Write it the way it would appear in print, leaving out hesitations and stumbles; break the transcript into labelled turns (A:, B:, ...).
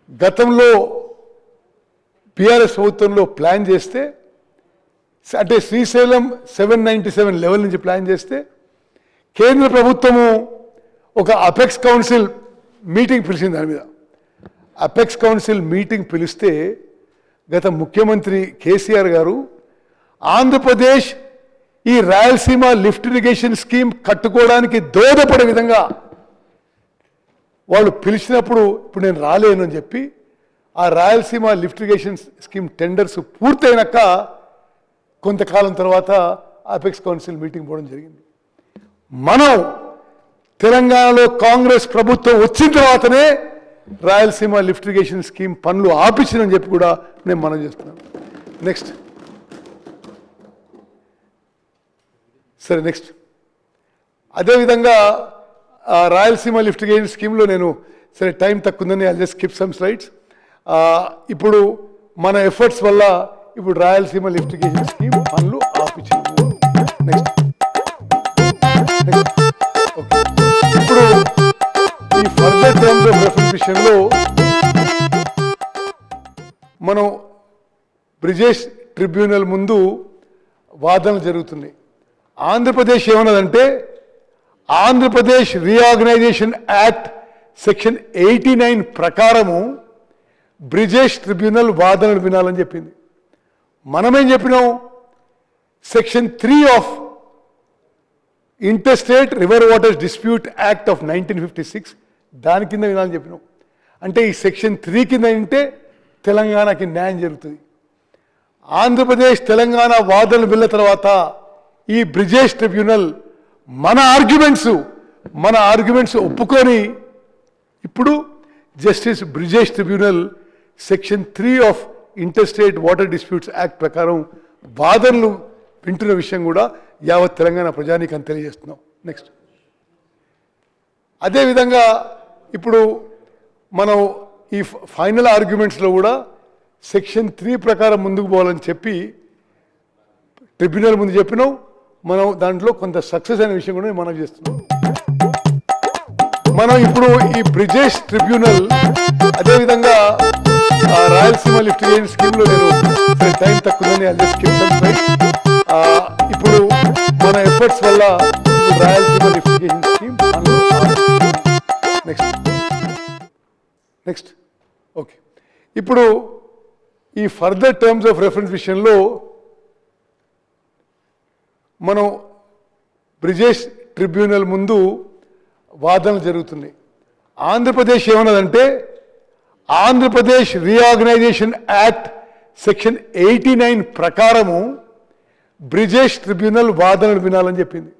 A: గతంలో బీఆర్ఎస్ ప్రభుత్వంలో ప్లాన్ చేస్తే, అంటే శ్రీశైలం 797 లెవెల్ నుంచి ప్లాన్ చేస్తే కేంద్ర ప్రభుత్వము ఒక అపెక్స్ కౌన్సిల్ మీటింగ్ పిలిచింది. దాని మీద అపెక్స్ కౌన్సిల్ మీటింగ్ పిలిస్తే గత ముఖ్యమంత్రి కేసీఆర్ గారు ఆంధ్రప్రదేశ్ ఈ రాయలసీమ లిఫ్ట్ ఇరిగేషన్ స్కీమ్ కట్టుకోవడానికి దోహదపడే విధంగా వాళ్ళు పిలిచినప్పుడు ఇప్పుడు నేను రాలేను అని చెప్పి ఆ Rayalaseema lift irrigation scheme tenders పూర్తయినాక కొంతకాలం తర్వాత అపెక్స్ కౌన్సిల్ మీటింగ్ పోవడం జరిగింది. మనం తెలంగాణలో కాంగ్రెస్ ప్రభుత్వం వచ్చిన తర్వాతనే రాయలసీమ లిఫ్ట్ ఇరిగేషన్ స్కీమ్ పనులు ఆపించిందని చెప్పి కూడా నేను మనం చేస్తున్నాను. నెక్స్ట్ సరే, నెక్స్ట్ అదేవిధంగా రాయలసీమ లిఫ్ట్ ఇరిగేషన్ స్కీమ్లో నేను సరే టైం తక్కువ ఉందని I just skip some slides. ఇప్పుడు మన ఎఫర్ట్స్ వల్ల ఇప్పుడు రాయలసీమ లిఫ్ట్ ఇరిగేషన్ స్కీమ్ పనులు ఆపించాము. నెక్స్ట్ ఇప్పుడు ఈ ఫర్దర్ టర్మ్స్ ఆఫ్ రెఫరెన్స్ విషయంలో మనం బ్రిజేష్ ట్రిబ్యునల్ ముందు వాదనలు జరుగుతున్నాయి. ఆంధ్రప్రదేశ్ ఏమన్నదంటే ఆంధ్రప్రదేశ్ రీఆర్గనైజేషన్ యాక్ట్ సెక్షన్ 89 ప్రకారము బ్రిజేష్ ట్రిబ్యునల్ వాదనలు వినాలని చెప్పింది. మనమేం చెప్పినాం, section 3 of interstate river waters dispute act of 1956 దాని కింద వినాలని చెప్పినాం. అంటే ఈ సెక్షన్ 3 కింద వింటే తెలంగాణకి న్యాయం జరుగుతుంది. ఆంధ్రప్రదేశ్ తెలంగాణ వాదనలు విన్న తర్వాత ఈ బ్రిజేష్ ట్రిబ్యునల్ మన ఆర్గ్యుమెంట్స్ ఒప్పుకొని ఇప్పుడు justice Brijesh tribunal section 3 of interstate water disputes act ప్రకారం వాదనలు వింటున్న విషయం కూడా యావత్ తెలంగాణ ప్రజానీకాన్ని తెలియజేస్తున్నాం. నెక్స్ట్ అదేవిధంగా ఇప్పుడు మనం ఈ ఫైనల్ ఆర్గ్యుమెంట్స్లో కూడా సెక్షన్ 3 ప్రకారం ముందుకు పోవాలని చెప్పి ట్రిబ్యునల్ ముందు చెప్పినాం. మనం దాంట్లో కొంత సక్సెస్ అయిన విషయం కూడా మనం చేస్తున్నాం. మనం ఇప్పుడు ఈ బ్రిజేష్ ట్రిబ్యునల్ అదేవిధంగా రాయలసీమ లిఫ్ట్ ఇరిగేషన్ స్కీమ్లో నేను టైం తక్కువని ఇప్పుడు మన ఎఫర్ట్స్ వల్ల Rayalaseema lift irrigation scheme next okay. ఇప్పుడు ఈ ఫర్దర్ టర్మ్స్ ఆఫ్ రెఫరెన్స్ విషయంలో మనం బ్రిజేష్ ట్రిబ్యునల్ ముందు వాదనలు జరుగుతున్నాయి. ఆంధ్రప్రదేశ్ ఏమన్నదంటే ఆంధ్రప్రదేశ్ రీఆర్గనైజేషన్ యాక్ట్ సెక్షన్ 89 ప్రకారము బ్రిజేష్ ట్రిబ్యునల్ వాదనలు వినాలని చెప్పింది.